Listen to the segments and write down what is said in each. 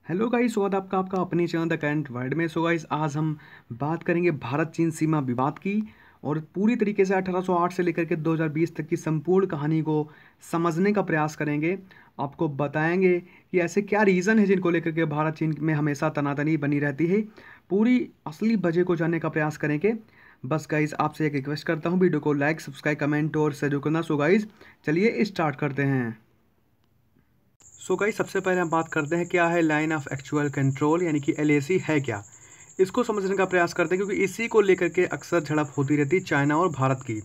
Hello guys, स्वागत है आपका आपका अपने चैनल द करंट वर्ल्ड में। सो गाइस, आज हम बात करेंगे भारत चीन सीमा विवाद की और पूरी तरीके से 1808 से लेकर के 2020 तक की संपूर्ण कहानी को समझने का प्रयास करेंगे। आपको बताएंगे कि ऐसे क्या रीज़न है जिनको लेकर के भारत चीन में हमेशा तनातनी बनी रहती है। पूरी असली वजह को जानने का प्रयास करेंगे। बस गाइस, आपसे एक रिक्वेस्ट करता हूँ, वीडियो को लाइक, सब्सक्राइब, कमेंट और शेयर करना। सो गाइस, चलिए स्टार्ट करते हैं। सो गाइस, सबसे पहले हम बात करते हैं क्या है लाइन ऑफ एक्चुअल कंट्रोल, यानी कि एलएसी है क्या। इसको समझने का प्रयास करते हैं क्योंकि इसी को लेकर के अक्सर झड़प होती रहती है चाइना और भारत की।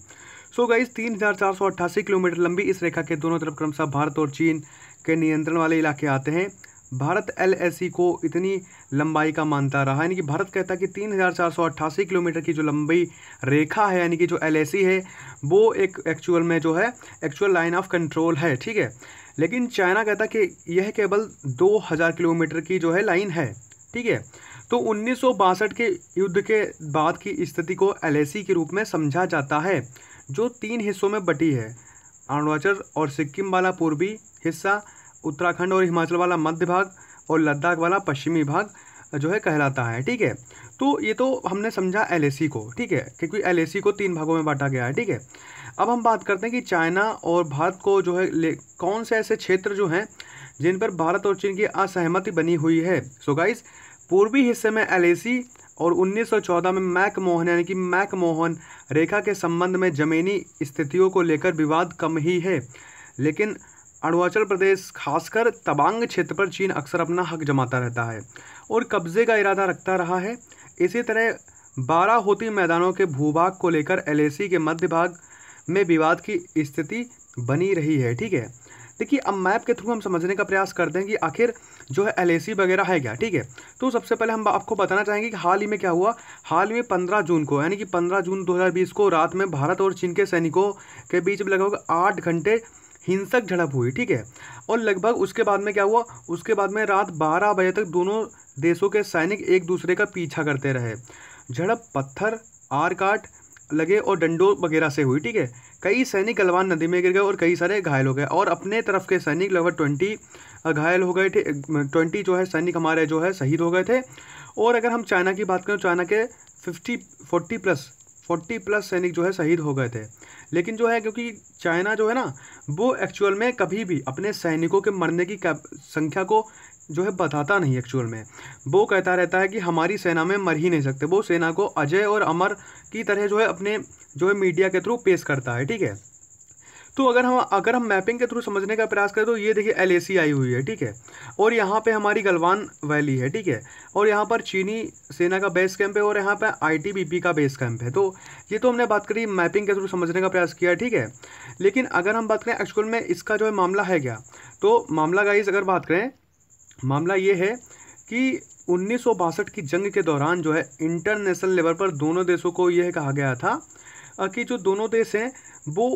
सो गाइस, 3,488 किलोमीटर लंबी इस रेखा के दोनों तरफ क्रमशः भारत और चीन के नियंत्रण वाले इलाके आते हैं। भारत एलएसी को इतनी लंबाई का मानता रहा, यानी कि भारत कहता है कि 3,488 किलोमीटर की जो लंबी रेखा है, यानी कि जो एलएसी है, वो एक एक्चुअल में जो है एक्चुअल लाइन ऑफ कंट्रोल है, ठीक है। लेकिन चाइना कहता कि यह केवल 2,000 किलोमीटर की जो है लाइन है, ठीक है। तो 1962 के युद्ध के बाद की स्थिति को एलएसी के रूप में समझा जाता है, जो 3 हिस्सों में बटी है। अरुणाचल और सिक्किम वाला पूर्वी हिस्सा, उत्तराखंड और हिमाचल वाला मध्य भाग और लद्दाख वाला पश्चिमी भाग जो है कहलाता है, ठीक है। तो ये तो हमने समझा एलएसी को, ठीक है, क्योंकि एलएसी को 3 भागों में बांटा गया है, ठीक है। अब हम बात करते हैं कि चाइना और भारत को जो है कौन से ऐसे क्षेत्र जो हैं जिन पर भारत और चीन की असहमति बनी हुई है। सो गाइस, पूर्वी हिस्से में एलएसी और 1914 में मैकमोहन, यानी कि मैकमोहन रेखा के संबंध में जमीनी स्थितियों को लेकर विवाद कम ही है। लेकिन अरुणाचल प्रदेश, खासकर तवांग क्षेत्र पर चीन अक्सर अपना हक जमाता रहता है और कब्जे का इरादा रखता रहा है। इसी तरह बाराहोती मैदानों के भूभाग को लेकर एलएसी के मध्य भाग में विवाद की स्थिति बनी रही है, ठीक है। देखिए, अब मैप के थ्रू हम समझने का प्रयास करते हैं कि आखिर जो है एलएसी वगैरह है क्या, ठीक है। तो सबसे पहले हम आपको बताना चाहेंगे कि हाल ही में क्या हुआ। हाल ही में 15 जून को, यानी कि 15 जून 2020 को रात में भारत और चीन के सैनिकों के बीच में लगभग 8 घंटे हिंसक झड़प हुई, ठीक है। और लगभग उसके बाद में क्या हुआ, उसके बाद में रात 12 बजे तक दोनों देशों के सैनिक एक दूसरे का पीछा करते रहे। झड़प पत्थर, आर काट लगे और डंडों वगैरह से हुई, ठीक है। कई सैनिक गलवान नदी में गिर गए और कई सारे घायल हो गए और अपने तरफ के सैनिक लगभग 20 घायल हो गए थे। 20 जो है सैनिक हमारे जो है शहीद हो गए थे। और अगर हम चाइना की बात करें, चाइना के 40 प्लस सैनिक जो है शहीद हो गए थे। लेकिन जो है, क्योंकि चाइना जो है ना, वो एक्चुअल में कभी भी अपने सैनिकों के मरने की संख्या को जो है बताता नहीं। एक्चुअल में वो कहता रहता है कि हमारी सेना में मर ही नहीं सकते। वो सेना को अजय और अमर की तरह जो है अपने जो है मीडिया के थ्रू पेश करता है, ठीक है। तो अगर हम मैपिंग के थ्रू समझने का प्रयास करें तो ये देखिए एलएसी आई हुई है, ठीक है। और यहाँ पे हमारी गलवान वैली है, ठीक है। और यहाँ पर चीनी सेना का बेस कैंप है और यहाँ पे आईटीबीपी का बेस कैंप है। तो ये तो हमने बात करी, मैपिंग के थ्रू समझने का प्रयास किया, ठीक है। लेकिन अगर हम बात करें एक्चुअल में इसका जो है मामला है क्या, तो मामला गाइस अगर बात करें, मामला ये है कि 1962 की जंग के दौरान जो है इंटरनेशनल लेवल पर दोनों देशों को यह कहा गया था कि जो दोनों देश हैं वो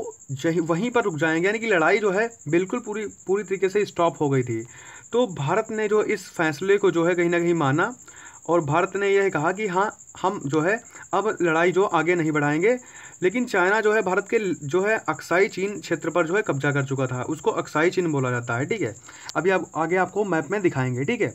वहीं पर रुक जाएंगे, यानी कि लड़ाई जो है बिल्कुल पूरी तरीके से स्टॉप हो गई थी। तो भारत ने जो इस फैसले को जो है कहीं ना कहीं माना और भारत ने यह कहा कि हाँ, हम जो है अब लड़ाई जो आगे नहीं बढ़ाएंगे। लेकिन चाइना जो है भारत के जो है अक्साई चीन क्षेत्र पर जो है कब्जा कर चुका था, उसको अक्साई चीन बोला जाता है, ठीक है। अभी आप आगे आपको मैप में दिखाएंगे, ठीक है।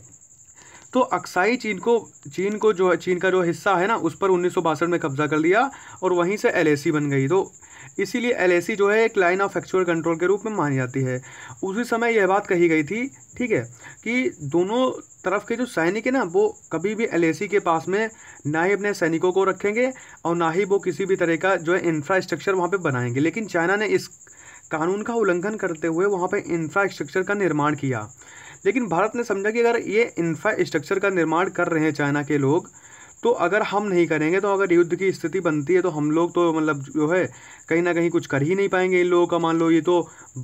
तो अक्साई चीन को जो है चीन का जो हिस्सा है ना, उस पर 1962 में कब्जा कर लिया और वहीं से एलएसी बन गई। तो इसीलिए एलएसी जो है एक लाइन ऑफ एक्चुअल कंट्रोल के रूप में मानी जाती है। उसी समय यह बात कही गई थी, ठीक है, कि दोनों तरफ के जो सैनिक है ना, वो कभी भी एलएसी के पास में ना ही अपने सैनिकों को रखेंगे और ना ही वो किसी भी तरह का जो है इंफ्रास्ट्रक्चर वहाँ पे बनाएंगे। लेकिन चाइना ने इस कानून का उल्लंघन करते हुए वहाँ पे इंफ्रास्ट्रक्चर का निर्माण किया। लेकिन भारत ने समझा कि अगर ये इंफ्रास्ट्रक्चर का निर्माण कर रहे हैं चाइना के लोग, तो अगर हम नहीं करेंगे, तो अगर युद्ध की स्थिति बनती है तो हम लोग तो मतलब जो है कहीं ना कहीं कुछ कर ही नहीं पाएंगे। इन लोगों का मान लो ये तो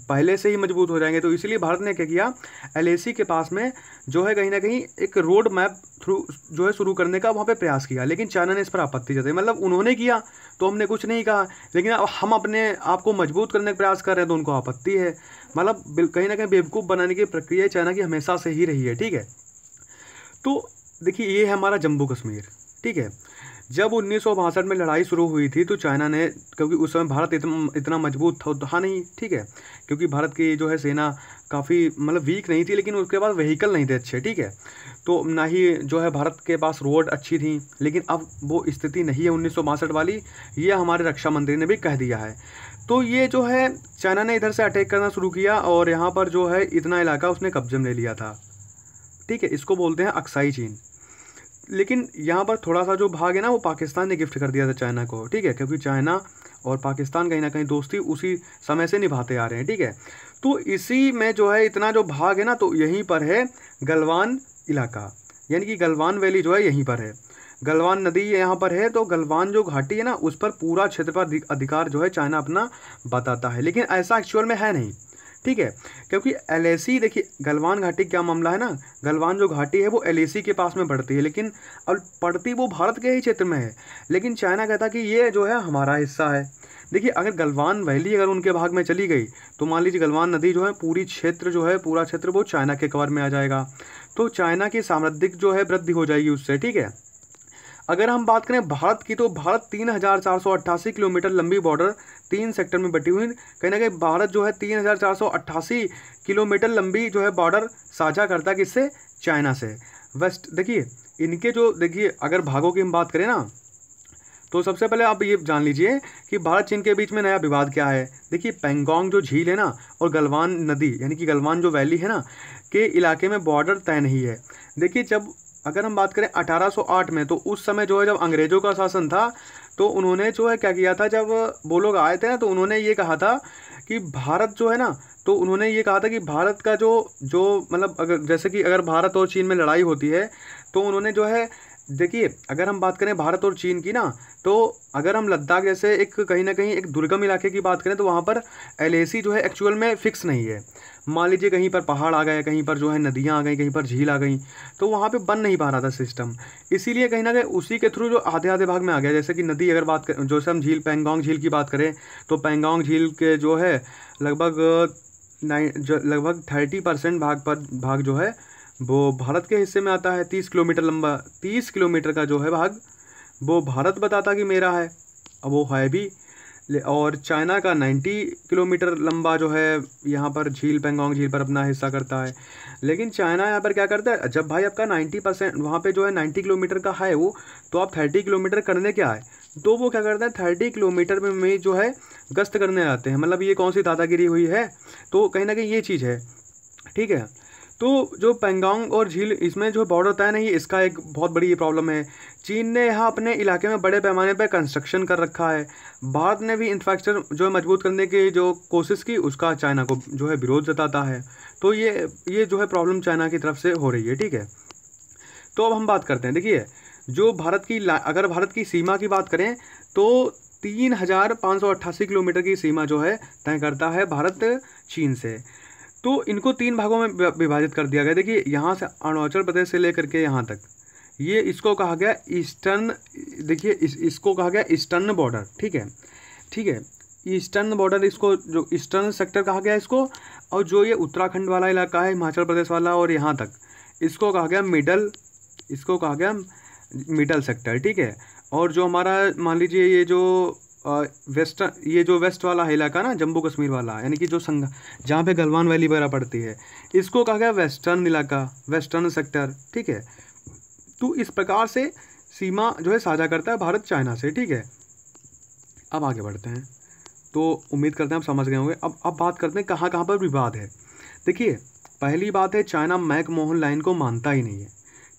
पहले से ही मजबूत हो जाएंगे। तो इसलिए भारत ने क्या किया, एलएसी के पास में जो है कहीं ना कहीं एक रोड मैप थ्रू जो है शुरू करने का वहाँ पे प्रयास किया। लेकिन चाइना ने इस पर आपत्ति जताई, मतलब उन्होंने किया तो हमने कुछ नहीं कहा, लेकिन अब हम अपने आप को मजबूत करने का प्रयास कर रहे हैं तो उनको आपत्ति है। मतलब कहीं ना कहीं बेवकूफ़ बनाने की प्रक्रिया चाइना की हमेशा से ही रही है, ठीक है। तो देखिए, ये है हमारा जम्मू कश्मीर, ठीक है। जब 1962 में लड़ाई शुरू हुई थी तो चाइना ने, क्योंकि उस समय भारत इतना मजबूत था नहीं, ठीक है, क्योंकि भारत की जो है सेना काफ़ी मतलब वीक नहीं थी, लेकिन उसके पास व्हीकल नहीं थे अच्छे, ठीक है, तो ना ही जो है भारत के पास रोड अच्छी थी। लेकिन अब वो स्थिति नहीं है 1962 वाली, ये हमारे रक्षा मंत्री ने भी कह दिया है। तो ये जो है चाइना ने इधर से अटैक करना शुरू किया और यहाँ पर जो है इतना इलाका उसने कब्जे में ले लिया था, ठीक है, इसको बोलते हैं अक्साई चीन। लेकिन यहाँ पर थोड़ा सा जो भाग है ना वो पाकिस्तान ने गिफ्ट कर दिया था चाइना को, ठीक है, क्योंकि चाइना और पाकिस्तान कहीं ना कहीं दोस्ती उसी समय से निभाते आ रहे हैं, ठीक है। तो इसी में जो है इतना जो भाग है ना, तो यहीं पर है गलवान इलाका, यानी कि गलवान वैली जो है यहीं पर है, गलवान नदी यहाँ पर है। तो गलवान जो घाटी है ना उस पर पूरा क्षेत्र पर अधिकार जो है चाइना अपना बताता है, लेकिन ऐसा एक्चुअल में है नहीं, ठीक है, क्योंकि एलएसी, देखिए गलवान घाटी क्या मामला है ना, गलवान जो घाटी है वो एलएसी के पास में पड़ती है, लेकिन अब पड़ती वो भारत के ही क्षेत्र में है, लेकिन चाइना कहता कि ये जो है हमारा हिस्सा है। देखिए अगर गलवान वैली अगर उनके भाग में चली गई तो मान लीजिए गलवान नदी जो है पूरी क्षेत्र जो है पूरा क्षेत्र वो चाइना के कवर में आ जाएगा, तो चाइना की सामरिक जो है वृद्धि हो जाएगी उससे, ठीक है। अगर हम बात करें भारत की तो भारत 3,488 किलोमीटर लंबी बॉर्डर 3 सेक्टर में बटी हुई, कहीं ना कहीं भारत जो है 3,488 किलोमीटर लंबी जो है बॉर्डर साझा करता है किससे, चाइना से। वेस्ट देखिए इनके जो, देखिए अगर भागों की हम बात करें ना तो सबसे पहले आप ये जान लीजिए कि भारत चीन के बीच में नया विवाद क्या है। देखिए पेंगोंग जो झील है ना और गलवान नदी यानी कि गलवान जो वैली है ना के इलाके में बॉर्डर तय नहीं है। देखिए जब अगर हम बात करें 1808 में, तो उस समय जो है जब अंग्रेज़ों का शासन था तो उन्होंने जो है क्या किया था, जब वो लोग आए थे ना तो उन्होंने ये कहा था कि भारत जो है ना, तो उन्होंने ये कहा था कि भारत का जो मतलब अगर जैसे कि अगर भारत और चीन में लड़ाई होती है तो उन्होंने जो है, देखिए अगर हम बात करें भारत और चीन की ना, तो अगर हम लद्दाख जैसे एक कहीं ना कहीं एक दुर्गम इलाके की बात करें तो वहाँ पर एलएसी जो है एक्चुअल में फिक्स नहीं है। मान लीजिए कहीं पर पहाड़ आ गए, कहीं पर जो है नदियाँ आ गई, कहीं पर झील आ गई, तो वहाँ पे बन नहीं पा रहा था सिस्टम, इसीलिए कहीं ना कहीं उसी के थ्रू जो आधे आधे भाग में आ गया। जैसे कि नदी अगर बात करें, जैसे हम झील पेंगोंग झील की बात करें तो पेंगोंग झील के जो है लगभग 30% भाग जो है वो भारत के हिस्से में आता है। 30 किलोमीटर लंबा, 30 किलोमीटर का जो है भाग वो भारत बताता कि मेरा है, अब वो है भी। और चाइना का 90 किलोमीटर लंबा जो है यहाँ पर झील पेंगोंग झील पर अपना हिस्सा करता है। लेकिन चाइना यहाँ पर क्या करता है, जब भाई आपका 90% वहाँ पे जो है 90 किलोमीटर का है वो, तो आप 30 किलोमीटर करने क्या है, तो वो क्या करता है 30 किलोमीटर में जो है गश्त करने आते हैं। मतलब ये कौन सी दादागिरी हुई है, तो कहीं ना कहीं ये चीज़ है, ठीक है। तो जो पेंगोंग और झील इसमें जो बॉर्डर तय नहीं, इसका एक बहुत बड़ी प्रॉब्लम है। चीन ने यहाँ अपने इलाके में बड़े पैमाने पर कंस्ट्रक्शन कर रखा है। भारत ने भी इंफ्रास्ट्रक्चर जो है मजबूत करने की जो कोशिश की, उसका चाइना को जो है विरोध जताता है। तो ये जो है प्रॉब्लम चाइना की तरफ से हो रही है, ठीक है। तो अब हम बात करते हैं, देखिए जो भारत की अगर भारत की सीमा की बात करें तो 3,588 किलोमीटर की सीमा जो है तय करता है भारत चीन से। तो इनको 3 भागों में विभाजित कर दिया गया। देखिए यहाँ से अरुणाचल प्रदेश से लेकर के यहाँ तक, ये इसको कहा गया ईस्टर्न, देखिए इसको कहा गया ईस्टर्न बॉर्डर, ठीक है, ठीक है, ईस्टर्न बॉर्डर, इसको जो ईस्टर्न सेक्टर कहा गया इसको। और जो ये उत्तराखंड वाला इलाका है, हिमाचल प्रदेश वाला और यहाँ तक, इसको कहा गया मिडल, इसको कहा गया मिडल सेक्टर, ठीक है। और जो हमारा मान लीजिए ये जो वेस्टर्न, ये जो वेस्ट वाला इलाका ना जम्मू कश्मीर वाला, यानी कि जो जहाँ पे गलवान वैली वगैरह पड़ती है, इसको कहा गया वेस्टर्न इलाका, वेस्टर्न सेक्टर, ठीक है। तो इस प्रकार से सीमा जो है साझा करता है भारत चाइना से, ठीक है। अब आगे बढ़ते हैं, तो उम्मीद करते हैं आप समझ गए होंगे। अब बात करते हैं कहाँ कहाँ पर विवाद है। देखिए पहली बात है, चाइना मैकमोहन लाइन को मानता ही नहीं है।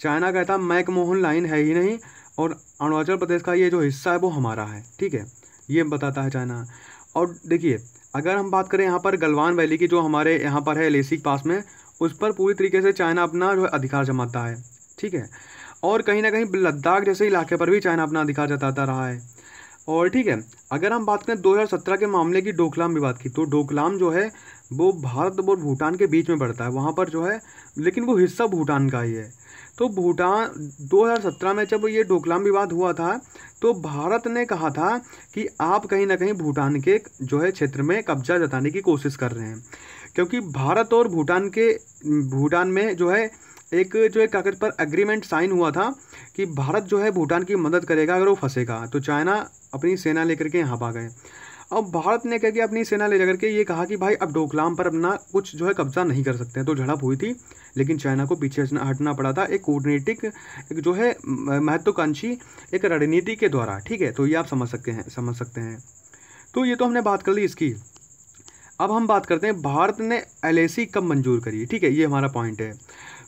चाइना कहता मैकमोहन लाइन है ही नहीं और अरुणाचल प्रदेश का ये जो हिस्सा है वो हमारा है, ठीक है, ये बताता है चाइना। और देखिए अगर हम बात करें यहाँ पर गलवान वैली की, जो हमारे यहाँ पर है एलएसी के पास में, उस पर पूरी तरीके से चाइना अपना जो है अधिकार जमाता है, ठीक है। और कहीं ना कहीं लद्दाख जैसे इलाके पर भी चाइना अपना अधिकार जताता रहा है, और ठीक है। अगर हम बात करें 2017 के मामले की, डोकलाम विवाद की, तो डोकलाम जो है वो भारत और भूटान के बीच में पड़ता है वहाँ पर जो है, लेकिन वो हिस्सा भूटान का ही है। तो भूटान 2017 में जब ये डोकलाम विवाद हुआ था तो भारत ने कहा था कि आप कहीं ना कहीं भूटान के जो है क्षेत्र में कब्जा जताने की कोशिश कर रहे हैं, क्योंकि भारत और भूटान में जो है एक जो है कागज पर एग्रीमेंट साइन हुआ था कि भारत जो है भूटान की मदद करेगा अगर वो फंसेगा। तो चाइना अपनी सेना लेकर के यहाँ आ गए। अब भारत ने क्या किया, अपनी सेना ले जाकर के ये कहा कि भाई अब डोकलाम पर अपना कुछ जो है कब्जा नहीं कर सकते हैं। तो झड़प हुई थी, लेकिन चाइना को पीछे हटना पड़ा था एक कूटनीतिक, एक जो है महत्वाकांक्षी एक रणनीति के द्वारा। ठीक है, तो ये आप समझ सकते हैं। तो ये तो हमने बात कर ली इसकी। अब हम बात करते हैं भारत ने LAC कब मंजूर करी। ठीक है, ये हमारा पॉइंट है।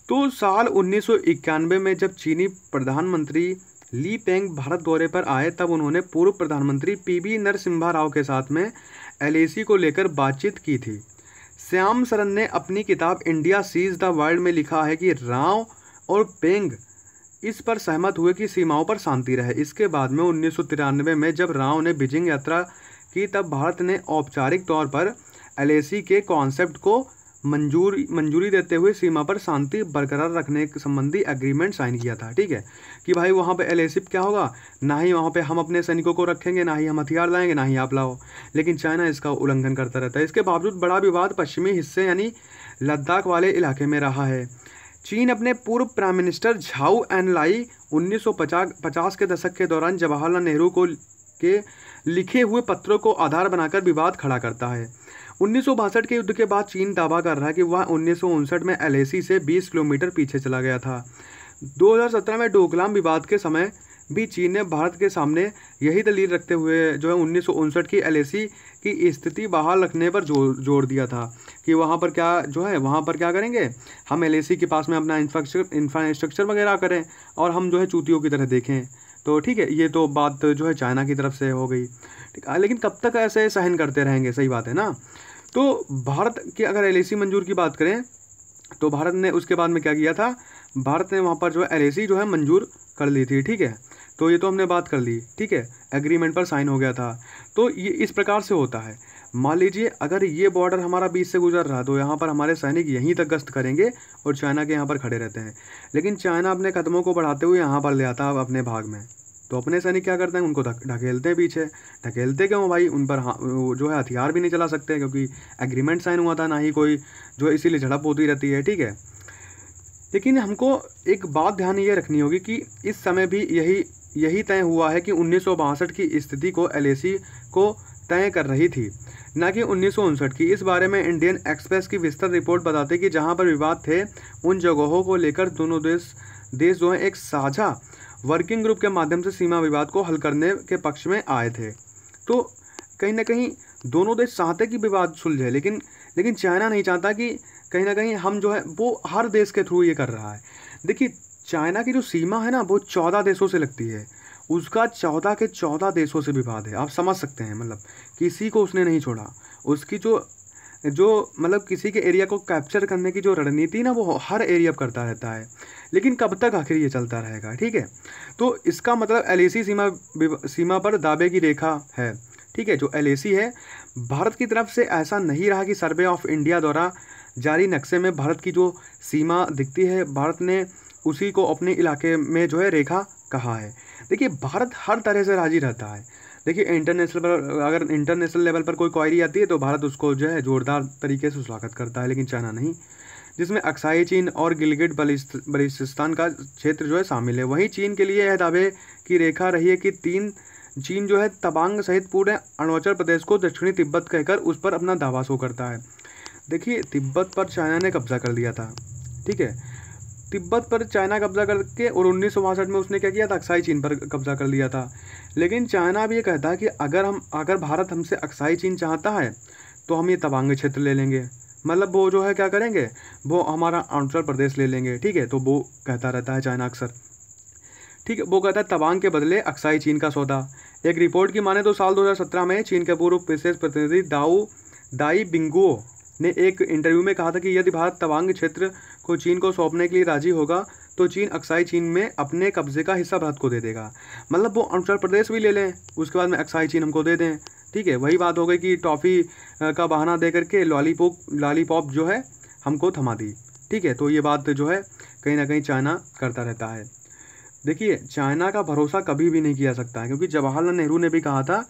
तो साल 1991 में जब चीनी प्रधानमंत्री ली पेंग भारत दौरे पर आए, तब उन्होंने पूर्व प्रधानमंत्री PV नरसिम्हा राव के साथ में LAC को लेकर बातचीत की थी। श्याम सरन ने अपनी किताब इंडिया सीज द वर्ल्ड में लिखा है कि राव और पेंग इस पर सहमत हुए कि सीमाओं पर शांति रहे। इसके बाद में 1993 में जब राव ने बीजिंग यात्रा की, तब भारत ने औपचारिक तौर पर LAC के कॉन्सेप्ट को मंजूरी देते हुए सीमा पर शांति बरकरार रखने संबंधी एग्रीमेंट साइन किया था। ठीक है, कि भाई वहाँ पे LAC क्या होगा, ना ही वहाँ पे हम अपने सैनिकों को रखेंगे, ना ही हम हथियार लाएंगे, ना ही आप लाओ। लेकिन चाइना इसका उल्लंघन करता रहता है। इसके बावजूद बड़ा विवाद पश्चिमी हिस्से यानी लद्दाख वाले इलाके में रहा है। चीन अपने पूर्व प्राइम मिनिस्टर झाऊ एनलाई 1950 के दशक के दौरान जवाहरलाल नेहरू के लिखे हुए पत्रों को आधार बनाकर विवाद खड़ा करता है। 1962 के युद्ध के बाद चीन दावा कर रहा है कि वह 1959 में LAC से 20 किलोमीटर पीछे चला गया था। 2017 में डोकलाम विवाद के समय भी चीन ने भारत के सामने यही दलील रखते हुए जो है 1959 की LAC की स्थिति बहाल रखने पर जोर दिया था कि वहाँ पर क्या करेंगे, हम LAC के पास में अपना इंफ्रास्ट्रक्चर वगैरह करें और हम जो है चूतियों की तरह देखें। तो ठीक है, ये तो बात जो है चाइना की तरफ से हो गई। ठीक है, लेकिन कब तक ऐसे सहन करते रहेंगे, सही बात है ना। तो भारत की अगर LAC मंजूर की बात करें तो भारत ने उसके बाद में क्या किया था, भारत ने वहाँ पर जो है LAC जो है मंजूर कर ली थी। ठीक है, तो ये तो हमने बात कर ली। ठीक है, एग्रीमेंट पर साइन हो गया था। तो ये इस प्रकार से होता है। मान लीजिए अगर ये बॉर्डर हमारा बीच से गुजर रहा तो यहाँ पर हमारे सैनिक यहीं तक गश्त करेंगे और चाइना के यहाँ पर खड़े रहते हैं। लेकिन चाइना अपने कदमों को बढ़ाते हुए यहाँ पर ले आता है अपने भाग में। तो अपने सैनिक क्या करते हैं, उनको ढकेलते हैं पीछे। ढकेलते क्यों भाई, उन पर जो है हथियार भी नहीं चला सकते क्योंकि एग्रीमेंट साइन हुआ था, ना ही कोई जो है, इसीलिए झड़प होती रहती है। ठीक है, लेकिन हमको एक बात ध्यान ये रखनी होगी कि इस समय भी यही तय हुआ है कि 1962 की स्थिति को LAC को तय कर रही थी, ना कि 1959 की। इस बारे में इंडियन एक्सप्रेस की विस्तृत रिपोर्ट बताती कि जहां पर विवाद थे उन जगहों को लेकर दोनों देश जो है एक साझा वर्किंग ग्रुप के माध्यम से सीमा विवाद को हल करने के पक्ष में आए थे। तो कहीं ना कहीं दोनों देश चाहते कि विवाद सुलझे, लेकिन चाइना नहीं चाहता कि कहीं ना कहीं हम जो है वो हर देश के थ्रू ये कर रहा है। देखिए चाइना की जो सीमा है ना वो 14 देशों से लगती है, उसका 14 के 14 देशों से विवाद है। आप समझ सकते हैं, मतलब किसी को उसने नहीं छोड़ा। उसकी जो मतलब किसी के एरिया को कैप्चर करने की जो रणनीति ना वो हर एरिया पर करता रहता है। लेकिन कब तक आखिर ये चलता रहेगा। ठीक है, तो इसका मतलब LAC सीमा पर दावे की रेखा है। ठीक है, जो LAC है भारत की तरफ से ऐसा नहीं रहा कि सर्वे ऑफ इंडिया द्वारा जारी नक्शे में भारत की जो सीमा दिखती है, भारत ने उसी को अपने इलाके में जो है रेखा कहा है। देखिए भारत हर तरह से राजी रहता है। देखिए अगर इंटरनेशनल लेवल पर कोई क्वायरी आती है तो भारत उसको जो है जोरदार तरीके से स्वागत करता है, लेकिन चाइना नहीं, जिसमें अक्साई चीन और गिलगिट बल्टिस्तान का क्षेत्र जो है शामिल है। वहीं चीन के लिए यह दावे की रेखा रही है कि चीन जो है तवांग सहित पूरे अरुणाचल प्रदेश को दक्षिणी तिब्बत कहकर उस पर अपना दावा शो करता है। देखिए तिब्बत पर चाइना ने कब्जा कर लिया था। ठीक है, तिब्बत पर चाइना कब्जा करके और 1962 में उसने क्या किया था, अक्साई चीन पर कब्जा कर लिया था। लेकिन चाइना भी ये कहता है कि अगर भारत हमसे अक्साई चीन चाहता है तो हम ये तवांग क्षेत्र ले लेंगे, मतलब वो जो है क्या करेंगे, वो हमारा अरुणाचल प्रदेश ले लेंगे। ठीक है, तो वो कहता रहता है चाइना अक्सर। ठीक है, वो कहता है तवांग के बदले अक्साई चीन का सौदा। एक रिपोर्ट की माने तो साल 2017 में चीन के पूर्व विशेष प्रतिनिधि दाई बिंगुओ ने एक इंटरव्यू में कहा था कि यदि भारत तवांग क्षेत्र को चीन को सौंपने के लिए राजी होगा तो चीन अक्साई चीन में अपने कब्जे का हिस्सा भारत को दे देगा। मतलब वो अरुणाचल प्रदेश भी ले लें, उसके बाद में अक्साई चीन हमको दे दें। ठीक है, वही बात हो गई कि टॉफ़ी का बहाना दे करके लॉलीपॉप जो है हमको थमा दी। ठीक है, तो ये बात जो है कहीं ना कहीं चाइना करता रहता है। देखिए चाइना का भरोसा कभी भी नहीं किया सकता है, क्योंकि जवाहरलाल नेहरू ने भी कहा था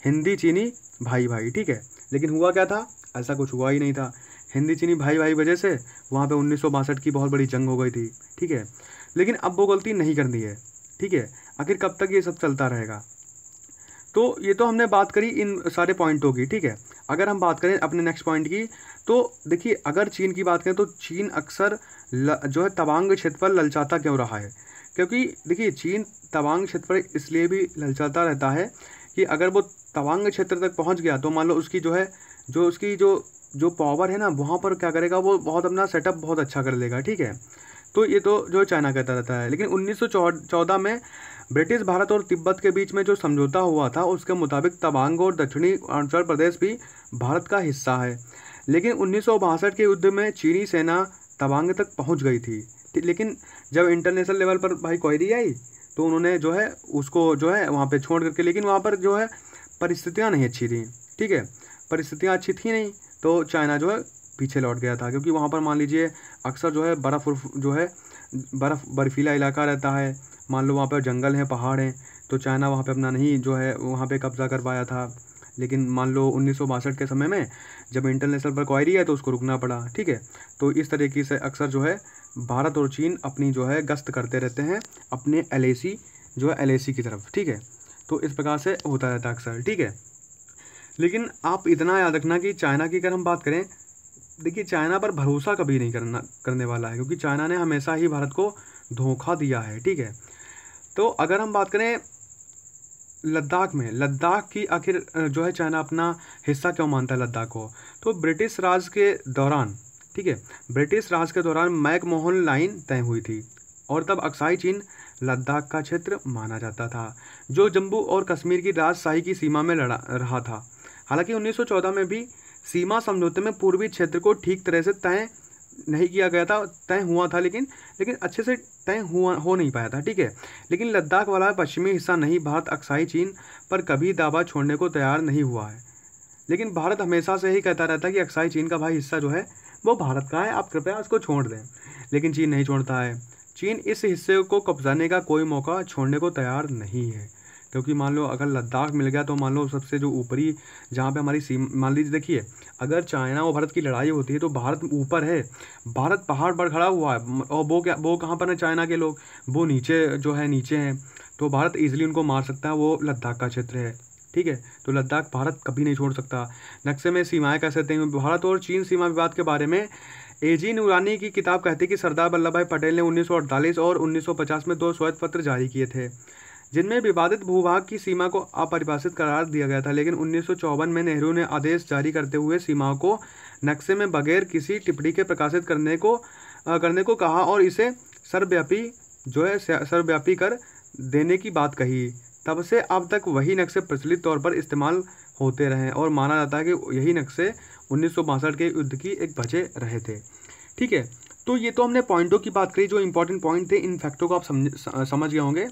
हिंदी चीनी भाई भाई। ठीक है, लेकिन हुआ क्या था, ऐसा कुछ हुआ ही नहीं था, हिंदी चीनी भाई भाई वजह से वहाँ पे 1962 की बहुत बड़ी जंग हो गई थी, ठीक है। लेकिन अब वो गलती नहीं करनी है, ठीक है। आखिर कब तक ये सब चलता रहेगा? तो ये तो हमने बात करी इन सारे पॉइंटों की, ठीक है। अगर हम बात करें अपने नेक्स्ट पॉइंट की, तो देखिए अगर चीन की बात करें तो चीन अक्सर जो है तवांग क्षेत्र पर ललचाता क्यों रहा है? क्योंकि देखिए चीन तवांग क्षेत्र पर इसलिए भी ललचाता रहता है कि अगर वो तवांग क्षेत्र तक पहुंच गया तो मान लो उसकी जो है जो उसकी जो जो पावर है ना, वहाँ पर क्या करेगा, वो बहुत अपना सेटअप बहुत अच्छा कर लेगा, ठीक है। तो ये तो जो चाइना कहता रहता है। लेकिन 1914 में ब्रिटिश भारत और तिब्बत के बीच में जो समझौता हुआ था उसके मुताबिक तवांग और दक्षिणी अरुणाचल प्रदेश भी भारत का हिस्सा है। लेकिन 1962 के युद्ध में चीनी सेना तवांग तक पहुंच गई थी, लेकिन जब इंटरनेशनल लेवल पर भाई क्वेरी आई तो उन्होंने जो है उसको जो है वहाँ पे छोड़ करके, लेकिन वहाँ पर जो है परिस्थितियाँ नहीं अच्छी थी, ठीक है। परिस्थितियाँ अच्छी थी नहीं, तो चाइना जो है पीछे लौट गया था, क्योंकि वहाँ पर मान लीजिए अक्सर जो है बर्फीला इलाका रहता है, मान लो वहाँ पर जंगल हैं, पहाड़ हैं, तो चाइना वहाँ पे अपना नहीं जो है वहाँ पे कब्जा कर पाया था। लेकिन मान लो 1962 के समय में जब इंटरनेशनल पर क्वायरी है तो उसको रुकना पड़ा, ठीक है। तो इस तरीके से अक्सर जो है भारत और चीन अपनी जो है गश्त करते रहते हैं अपने LAC जो है LAC की तरफ, ठीक है। तो इस प्रकार से होता रहता है अक्सर, ठीक है। लेकिन आप इतना याद रखना कि चाइना की अगर हम बात करें, देखिए चाइना पर भरोसा कभी नहीं करने वाला है, क्योंकि चाइना ने हमेशा ही भारत को धोखा दिया है, ठीक है। तो अगर हम बात करें लद्दाख में, लद्दाख की आखिर जो है चाइना अपना हिस्सा क्यों मानता है लद्दाख को? तो ब्रिटिश राज के दौरान, ठीक है, ब्रिटिश राज के दौरान मैकमोहन लाइन तय हुई थी और तब अक्साई चीन लद्दाख का क्षेत्र माना जाता था, जो जम्मू और कश्मीर की राजशाही की सीमा में लड़ा रहा था। हालांकि 1914 में भी सीमा समझौते में पूर्वी क्षेत्र को ठीक तरह से तय नहीं किया गया था, तय हुआ था लेकिन अच्छे से तय हो नहीं पाया था, ठीक है। लेकिन लद्दाख वाला पश्चिमी हिस्सा नहीं, भारत अक्साई चीन पर कभी दावा छोड़ने को तैयार नहीं हुआ है। लेकिन भारत हमेशा से ही कहता रहता है कि अक्साई चीन का भाई हिस्सा जो है वो भारत का है, आप कृपया उसको छोड़ दें। लेकिन चीन नहीं छोड़ता है। चीन इस हिस्से को कब्जाने का कोई मौका छोड़ने को तैयार नहीं है, क्योंकि मान लो अगर लद्दाख मिल गया तो मान लो सबसे जो ऊपरी जहाँ पे हमारी सीमा, मान लीजिए देखिए अगर चाइना और भारत की लड़ाई होती है तो भारत ऊपर है, भारत पहाड़ पर खड़ा हुआ है, और वो कहाँ पर है चाइना के लोग, वो नीचे जो है नीचे हैं, तो भारत ईजिली उनको मार सकता है, वो लद्दाख का क्षेत्र है, ठीक है। तो लद्दाख भारत कभी नहीं छोड़ सकता। नक्शे में सीमाएँ कैसे तय हुई? भारत और चीन सीमा विवाद के बारे में AG नूरानी की किताब कहती है कि सरदार वल्लभ भाई पटेल ने 1948 और 1950 में 2 श्वेत पत्र जारी किए थे, जिनमें विवादित भूभाग की सीमा को अपरिभाषित करार दिया गया था। लेकिन 1954 में नेहरू ने आदेश जारी करते हुए सीमाओं को नक्शे में बगैर किसी टिप्पणी के प्रकाशित करने को कहा और इसे सर्वव्यापी कर देने की बात कही। तब से अब तक वही नक्शे प्रचलित तौर पर इस्तेमाल होते रहे और माना जाता है कि यही नक्शे 1962 के युद्ध की एक वजह रहे थे, ठीक है। तो ये तो हमने पॉइंटों की बात करी जो इंपॉर्टेंट पॉइंट थे, इन फैक्टों को आप समझ गए होंगे।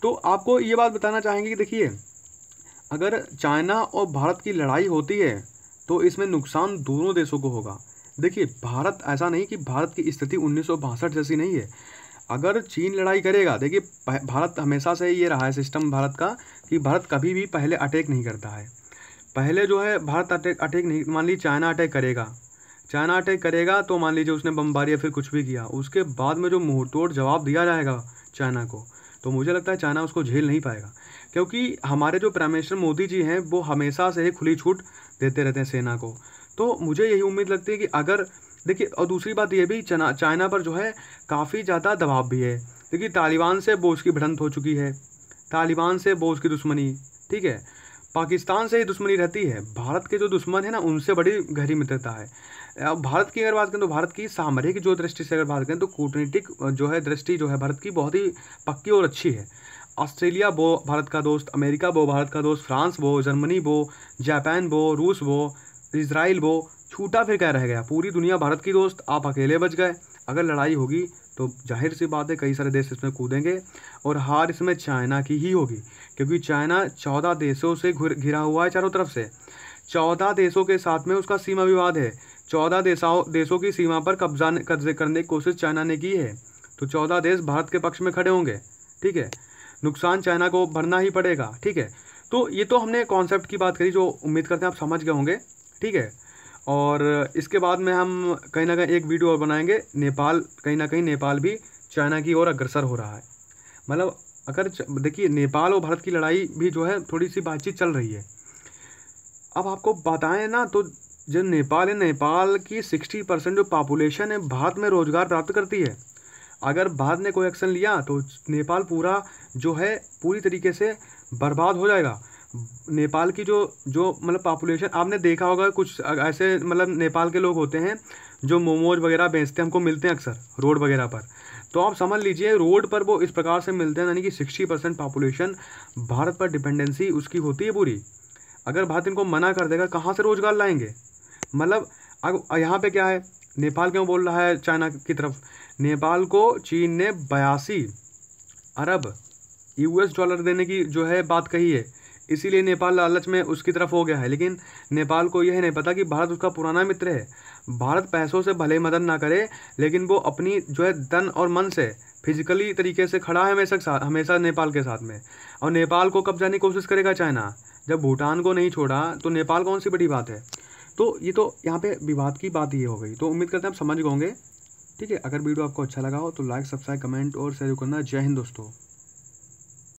तो आपको ये बात बताना चाहेंगे कि देखिए अगर चाइना और भारत की लड़ाई होती है तो इसमें नुकसान दोनों देशों को होगा। देखिए भारत, ऐसा नहीं कि भारत की स्थिति 1962 जैसी नहीं है। अगर चीन लड़ाई करेगा, देखिए भारत हमेशा से ये रहा है सिस्टम भारत का कि भारत कभी भी पहले अटैक नहीं करता है। पहले जो है भारत अटैक नहीं, मान लीजिए चाइना अटैक करेगा तो मान लीजिए उसने बमबारी या फिर कुछ भी किया, उसके बाद में जो मुंहतोड़ जवाब दिया जाएगा चाइना को, तो मुझे लगता है चाइना उसको झेल नहीं पाएगा। क्योंकि हमारे जो प्राइम मिनिस्टर मोदी जी हैं वो हमेशा से ही खुली छूट देते रहते हैं सेना को। तो मुझे यही उम्मीद लगती है कि अगर देखिए, और दूसरी बात ये भी चाइना पर जो है काफ़ी ज़्यादा दबाव भी है। देखिए तालिबान से वो उसकी भिड़ंत हो चुकी है, तालिबान से वो उसकी दुश्मनी, ठीक है। पाकिस्तान से ही दुश्मनी रहती है। भारत के जो दुश्मन है ना उनसे बड़ी गहरी मित्रता है। अब भारत की अगर बात करें तो भारत की सामरिक जो दृष्टि से अगर बात करें तो कूटनीतिक जो है दृष्टि जो है भारत की बहुत ही पक्की और अच्छी है। ऑस्ट्रेलिया वो भारत का दोस्त, अमेरिका वो भारत का दोस्त, फ्रांस वो, जर्मनी वो, जापान वो, रूस वो, इजराइल वो, छूटा फिर क्या रह गया? पूरी दुनिया भारत की दोस्त, आप अकेले बच गए। अगर लड़ाई होगी तो जाहिर सी बात है कई सारे देश इसमें कूदेंगे और हार इसमें चाइना की ही होगी, क्योंकि चाइना 14 देशों से घिरा हुआ है चारों तरफ से। 14 देशों के साथ में उसका सीमा विवाद है। 14 देशों की सीमा पर कब्जे करने की कोशिश चाइना ने की है, तो 14 देश भारत के पक्ष में खड़े होंगे, ठीक है। नुकसान चाइना को भरना ही पड़ेगा, ठीक है। तो ये तो हमने कॉन्सेप्ट की बात करी जो उम्मीद करते हैं आप समझ गए होंगे, ठीक है। और इसके बाद में हम कहीं ना कहीं एक वीडियो और बनाएंगे। नेपाल, कहीं ना कहीं नेपाल भी चाइना की ओर अग्रसर हो रहा है। मतलब अगर देखिए नेपाल और भारत की लड़ाई भी जो है थोड़ी सी बातचीत चल रही है। अब आपको बताएं ना, तो जो नेपाल है, नेपाल की 60% जो पॉपुलेशन है भारत में रोजगार प्राप्त करती है। अगर भारत ने कोई एक्शन लिया तो नेपाल पूरा जो है पूरी तरीके से बर्बाद हो जाएगा। नेपाल की जो जो मतलब पॉपुलेशन, आपने देखा होगा कुछ ऐसे मतलब नेपाल के लोग होते हैं जो मोमोज वगैरह बेचते हैं, हमको मिलते हैं अक्सर रोड वगैरह पर। तो आप समझ लीजिए रोड पर वो इस प्रकार से मिलते हैं, यानी कि 60% पॉपुलेशन भारत पर डिपेंडेंसी उसकी होती है पूरी। अगर भारत इनको मना कर देगा, कहाँ से रोजगार लाएंगे? मतलब अब यहाँ पे क्या है, नेपाल क्यों बोल रहा है चाइना की तरफ? नेपाल को चीन ने 82 अरब US डॉलर देने की जो है बात कही है, इसीलिए नेपाल लालच में उसकी तरफ हो गया है। लेकिन नेपाल को यह नहीं पता कि भारत उसका पुराना मित्र है। भारत पैसों से भले मदद ना करे, लेकिन वो अपनी जो है तन और मन से फिजिकली तरीके से खड़ा है हमेशा नेपाल के साथ में। और नेपाल को कब जाने की कोशिश करेगा चाइना? जब भूटान को नहीं छोड़ा तो नेपाल कौन सी बड़ी बात है? तो ये तो यहाँ पे विवाद की बात ये हो गई। तो उम्मीद करते हैं आप समझ गए होंगे। ठीक है, अगर वीडियो आपको अच्छा लगा हो तो लाइक, सब्सक्राइब, कमेंट और शेयर करना। जय हिंद दोस्तों।